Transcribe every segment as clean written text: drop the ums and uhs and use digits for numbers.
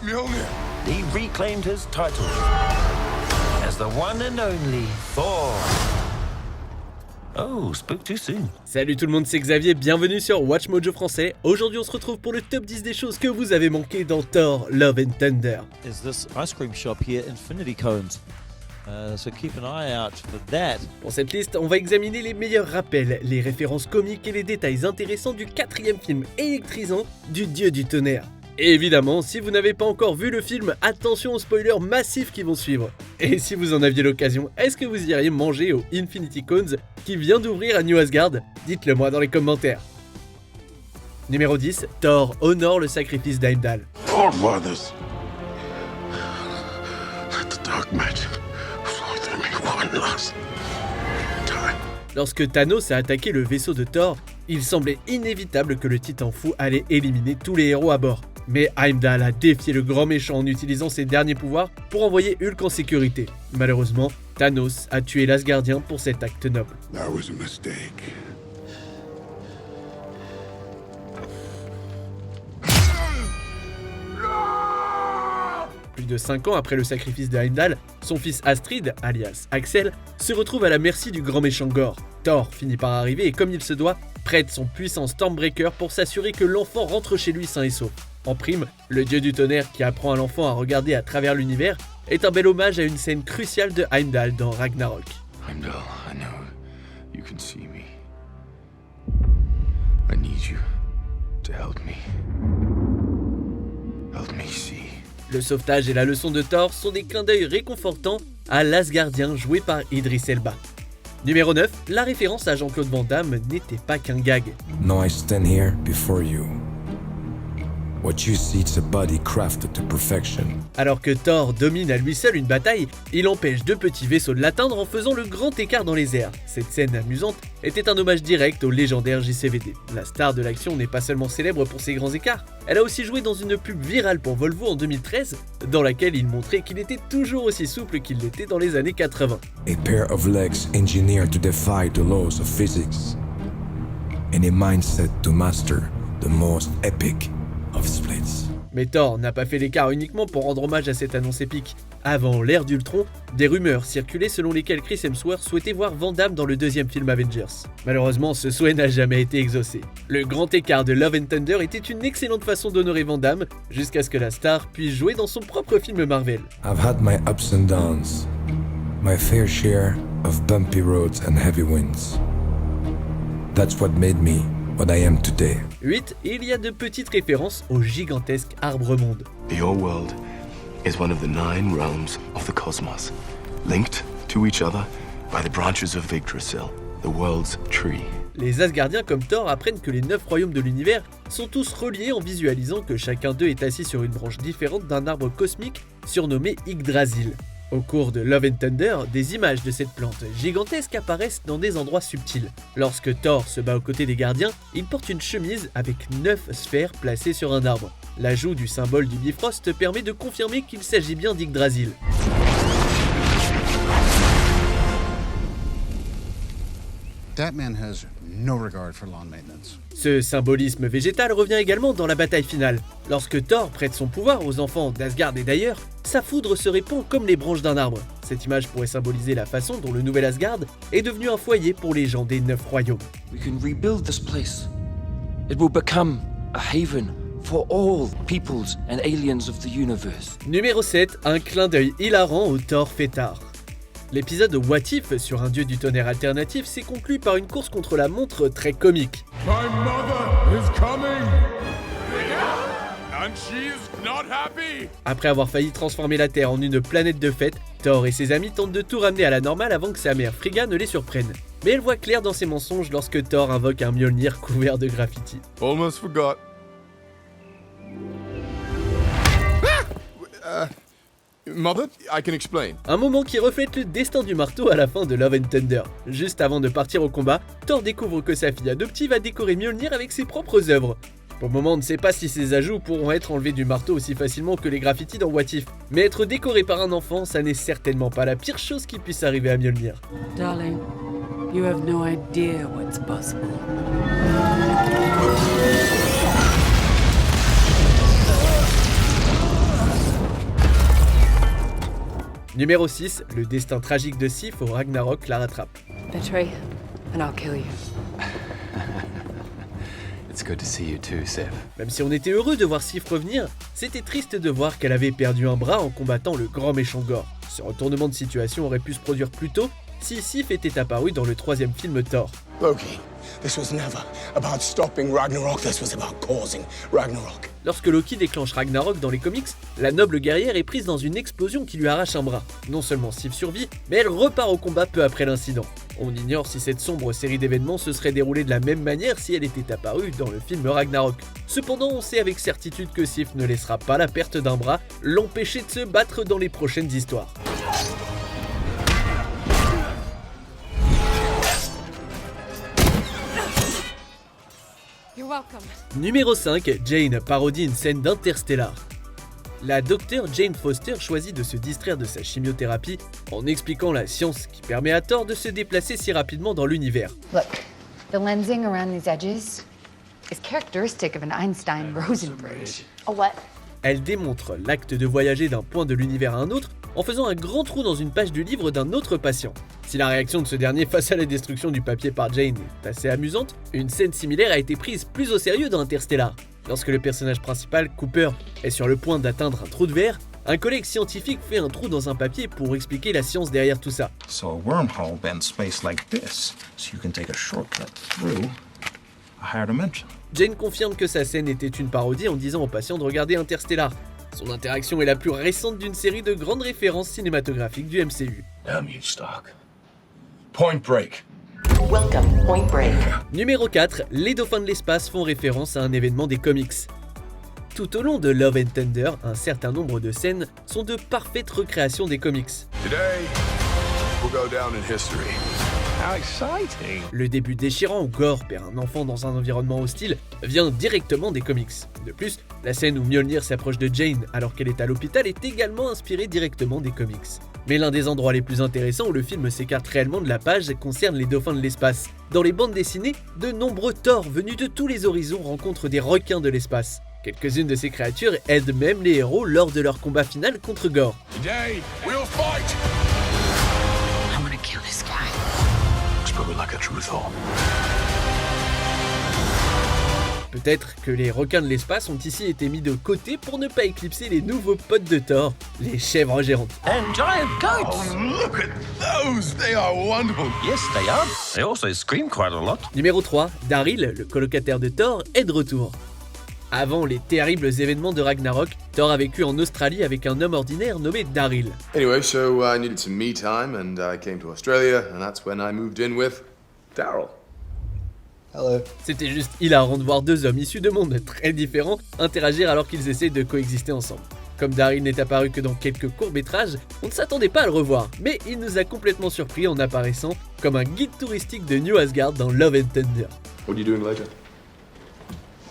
Mjolnir. He reclaimed his title as the one and only Thor. Oh, spoke too soon. Salut tout le monde, c'est Xavier, bienvenue sur Watch Mojo français. Aujourd'hui on se retrouve pour le top 10 des choses que vous avez manquées dans Thor Love and Thunder. Is this ice cream shop here, Infinity Cones? So keep an eye out for that. Pour cette liste, on va examiner les meilleurs rappels, les références comiques et les détails intéressants du quatrième film électrisant du dieu du tonnerre. Et évidemment, si vous n'avez pas encore vu le film, attention aux spoilers massifs qui vont suivre. Et si vous en aviez l'occasion, est-ce que vous iriez manger au Infinity Cones qui vient d'ouvrir à New Asgard? Dites-le moi dans les commentaires. Numéro 10, Thor honore le sacrifice d'Heimdall. Our mothers. Let the dark magic flow through me one last time. Lorsque Thanos a attaqué le vaisseau de Thor, il semblait inévitable que le titan fou allait éliminer tous les héros à bord. Mais Heimdall a défié le grand méchant en utilisant ses derniers pouvoirs pour envoyer Hulk en sécurité. Malheureusement, Thanos a tué l'Asgardien pour cet acte noble. That was a mistake. Plus de 5 ans après le sacrifice de Heimdall, son fils Astrid, alias Axel, se retrouve à la merci du grand méchant Gore. Thor finit par arriver et comme il se doit, prête son puissant Stormbreaker pour s'assurer que l'enfant rentre chez lui sain et sauf. En prime, le dieu du tonnerre qui apprend à l'enfant à regarder à travers l'univers est un bel hommage à une scène cruciale de Heimdall dans Ragnarok. Heimdall, I know you can see me. I need you to help me. Help me see. Le sauvetage et la leçon de Thor sont des clins d'œil réconfortants à l'Asgardien joué par Idris Elba. Numéro 9, la référence à Jean-Claude Van Damme n'était pas qu'un gag. Now I stand here before you. What you see is a body crafted to perfection. Alors que Thor domine à lui seul une bataille, il empêche deux petits vaisseaux de l'atteindre en faisant le grand écart dans les airs. Cette scène amusante était un hommage direct au légendaire JCVD. La star de l'action n'est pas seulement célèbre pour ses grands écarts, elle a aussi joué dans une pub virale pour Volvo en 2013, dans laquelle il montrait qu'il était toujours aussi souple qu'il l'était dans les années 80. A pair of legs engineered to defy the laws of physics. And a mindset to master the most epic of splits. Mais Thor n'a pas fait l'écart uniquement pour rendre hommage à cette annonce épique. Avant l'ère d'Ultron, des rumeurs circulaient selon lesquelles Chris Hemsworth souhaitait voir Van Damme dans le deuxième film Avengers. Malheureusement, ce souhait n'a jamais été exaucé. Le grand écart de Love and Thunder était une excellente façon d'honorer Van Damme, jusqu'à ce que la star puisse jouer dans son propre film Marvel. I've had my ups and downs, my fair share of bumpy roads and heavy winds. That's what made me what I am today. 8. Il y a de petites références au gigantesque arbre-monde. Your world is one of the 9 realms of the cosmos, linked to each other by the branches of Yggdrasil, the world's tree. Les Asgardiens comme Thor apprennent que les 9 royaumes de l'univers sont tous reliés en visualisant que chacun d'eux est assis sur une branche différente d'un arbre cosmique surnommé Yggdrasil. Au cours de Love and Thunder, des images de cette plante gigantesque apparaissent dans des endroits subtils. Lorsque Thor se bat aux côtés des gardiens, il porte une chemise avec 9 sphères placées sur un arbre. L'ajout du symbole du Bifrost permet de confirmer qu'il s'agit bien d'Yggdrasil. That man has no regard for lawn maintenance. Ce symbolisme végétal revient également dans la bataille finale. Lorsque Thor prête son pouvoir aux enfants d'Asgard et d'ailleurs, sa foudre se répand comme les branches d'un arbre. Cette image pourrait symboliser la façon dont le nouvel Asgard est devenu un foyer pour les gens des 9 royaumes. We can rebuild this place. It will become a haven for all peoples and aliens of the universe. Numéro 7, un clin d'œil hilarant au Thor fêtard. L'épisode What If sur un dieu du tonnerre alternatif s'est conclu par une course contre la montre très comique. My mother is coming. And she's not happy. Après avoir failli transformer la Terre en une planète de fête, Thor et ses amis tentent de tout ramener à la normale avant que sa mère Frigga ne les surprenne. Mais elle voit clair dans ses mensonges lorsque Thor invoque un Mjolnir couvert de graffiti. Almost forgot. Mother, I can explain. Un moment qui reflète le destin du marteau à la fin de Love and Thunder. Juste avant de partir au combat, Thor découvre que sa fille adoptive a décoré Mjolnir avec ses propres œuvres. Pour le moment, on ne sait pas si ces ajouts pourront être enlevés du marteau aussi facilement que les graffitis dans What If. Mais être décoré par un enfant, ça n'est certainement pas la pire chose qui puisse arriver à Mjolnir. Darling, you have no idea what's possible. Numéro 6, le destin tragique de Sif au Ragnarok la rattrape. Betray, and I'll kill you. It's good to see you too, Sif. Même si on était heureux de voir Sif revenir, c'était triste de voir qu'elle avait perdu un bras en combattant le grand méchant Gore. Ce retournement de situation aurait pu se produire plus tôt si Sif était apparu dans le 3e film Thor. Loki, this was never about stopping Ragnarok, this was about causing Ragnarok. Lorsque Loki déclenche Ragnarok dans les comics, la noble guerrière est prise dans une explosion qui lui arrache un bras. Non seulement Sif survit, mais elle repart au combat peu après l'incident. On ignore si cette sombre série d'événements se serait déroulée de la même manière si elle était apparue dans le film Ragnarok. Cependant, on sait avec certitude que Sif ne laissera pas la perte d'un bras l'empêcher de se battre dans les prochaines histoires. You're welcome. Numéro 5, Jane parodie une scène d'Interstellar. La docteure Jane Foster choisit de se distraire de sa chimiothérapie en expliquant la science qui permet à Thor de se déplacer si rapidement dans l'univers. Look, the lensing around these edges is characteristic of an Einstein-Rosen bridge. A what? Elle démontre l'acte de voyager d'un point de l'univers à un autre en faisant un grand trou dans une page du livre d'un autre patient. Si la réaction de ce dernier face à la destruction du papier par Jane est assez amusante, une scène similaire a été prise plus au sérieux dans Interstellar. Lorsque le personnage principal, Cooper, est sur le point d'atteindre un trou de verre, un collègue scientifique fait un trou dans un papier pour expliquer la science derrière tout ça. So a wormhole bends space like this, so you can take a shortcut through a higher dimension. Jane confirme que sa scène était une parodie en disant aux patients de regarder Interstellar. Son interaction est la plus récente d'une série de grandes références cinématographiques du MCU. Damn you, Stark. Point Break. Welcome, Point Break. Numéro 4, les dauphins de l'espace font référence à un événement des comics. Tout au long de Love and Thunder, un certain nombre de scènes sont de parfaites recréations des comics. Today, we'll go down in history. How exciting! Le début déchirant où Gore perd un enfant dans un environnement hostile vient directement des comics. De plus, la scène où Mjolnir s'approche de Jane alors qu'elle est à l'hôpital est également inspirée directement des comics. Mais l'un des endroits les plus intéressants où le film s'écarte réellement de la page concerne les dauphins de l'espace. Dans les bandes dessinées, de nombreux Thor venus de tous les horizons rencontrent des requins de l'espace. Quelques-unes de ces créatures aident même les héros lors de leur combat final contre Gore. Today, we'll fight! I'm gonna kill this guy. Spoken like a true Thor. Peut-être que les requins de l'espace ont ici été mis de côté pour ne pas éclipser les nouveaux potes de Thor, les chèvres géantes. And giant goats! Oh, look at those! They are wonderful! Yes, they are. They also scream quite a lot. Numéro 3, Daryl, le colocataire de Thor, est de retour. Avant les terribles événements de Ragnarok, Thor a vécu en Australie avec un homme ordinaire nommé Daryl. Anyway, so I needed some me time and I came to Australia and that's when I moved in with Daryl. Hello. C'était juste hilarant de voir deux hommes issus de mondes très différents interagir alors qu'ils essaient de coexister ensemble. Comme Daryl n'est apparu que dans quelques courts-métrages, on ne s'attendait pas à le revoir, mais il nous a complètement surpris en apparaissant comme un guide touristique de New Asgard dans Love and Thunder. What are you doing later?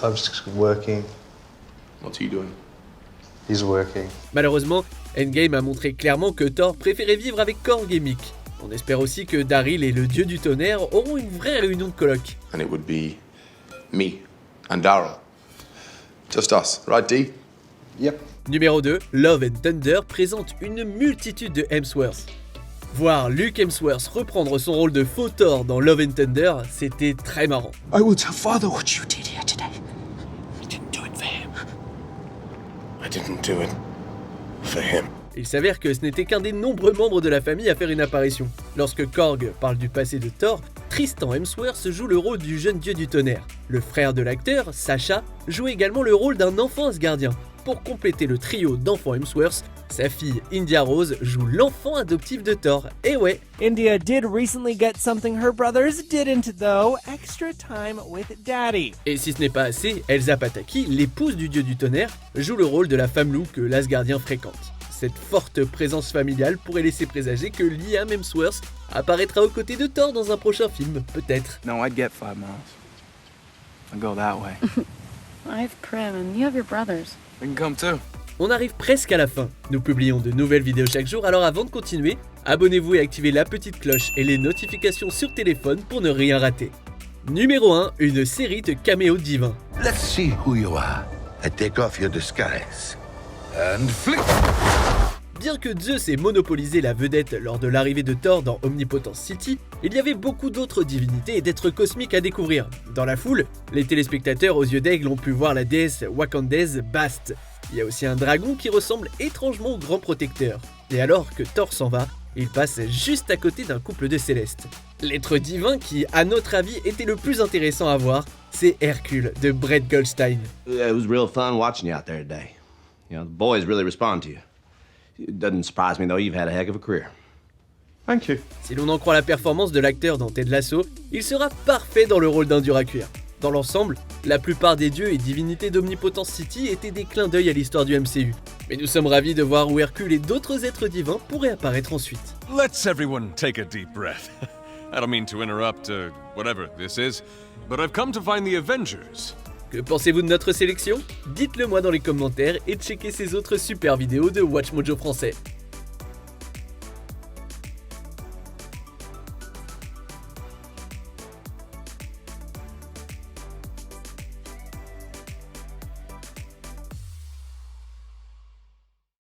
I'm just working. What's he doing? He's working. Malheureusement, Endgame a montré clairement que Thor préférait vivre avec Korg et Mick. On espère aussi que Daryl et le dieu du tonnerre auront une vraie réunion de colloques. And it would be me and Daryl. Just us, right D? Yep. Numéro 2, Love and Thunder présente une multitude de Hemsworth. Voir Luke Hemsworth reprendre son rôle de faux Thor dans Love and Thunder, c'était très marrant. I will tell Father what you did here today. You didn't do it for him. I didn't do it for him. Il s'avère que ce n'était qu'un des nombreux membres de la famille à faire une apparition. Lorsque Korg parle du passé de Thor, Tristan Hemsworth joue le rôle du jeune dieu du tonnerre. Le frère de l'acteur, Sacha, joue également le rôle d'un enfant asgardien. Pour compléter le trio d'enfants Hemsworth, sa fille India Rose joue l'enfant adoptif de Thor. Et ouais, India did recently get something her brothers didn't though, extra time with daddy. Et si ce n'est pas assez, Elsa Pataki, l'épouse du dieu du tonnerre, joue le rôle de la femme loup que l'Asgardien fréquente. Cette forte présence familiale pourrait laisser présager que Liam Hemsworth apparaîtra aux côtés de Thor dans un prochain film, peut-être. No, I'd get 5 miles. I'd go that way. I have Prim, and you have your brothers. We can come too. On arrive presque à la fin. Nous publions de nouvelles vidéos chaque jour, alors avant de continuer, abonnez-vous et activez la petite cloche et les notifications sur téléphone pour ne rien rater. Numéro 1, une série de caméos divins. Let's see who you are. I take off your disguise. And flick! Bien que Zeus ait monopolisé la vedette lors de l'arrivée de Thor dans Omnipotence City, il y avait beaucoup d'autres divinités et d'êtres cosmiques à découvrir. Dans la foule, les téléspectateurs aux yeux d'aigle ont pu voir la déesse wakandaise Bast. Il y a aussi un dragon qui ressemble étrangement au Grand Protecteur. Et alors que Thor s'en va, il passe juste à côté d'un couple de célestes. L'être divin qui, à notre avis, était le plus intéressant à voir, c'est Hercule de Brett Goldstein. It was real fun watching you out there today. You know, the boys really respond to you. It doesn't surprise me though, you've had a heck of a career. Thank you. Si l'on en croit la performance de l'acteur dans Ted Lasso, il sera parfait dans le rôle d'un dur à cuire. Dans l'ensemble, la plupart des dieux et divinités d'Omnipotence City étaient des clins d'œil à l'histoire du MCU. Mais nous sommes ravis de voir où Hercule et d'autres êtres divins pourraient apparaître ensuite. Let's everyone take a deep breath. I don't mean to interrupt whatever this is, but I've come to find the Avengers. Que pensez-vous de notre sélection? Dites-le moi dans les commentaires et checkez ces autres super vidéos de Watch Mojo français.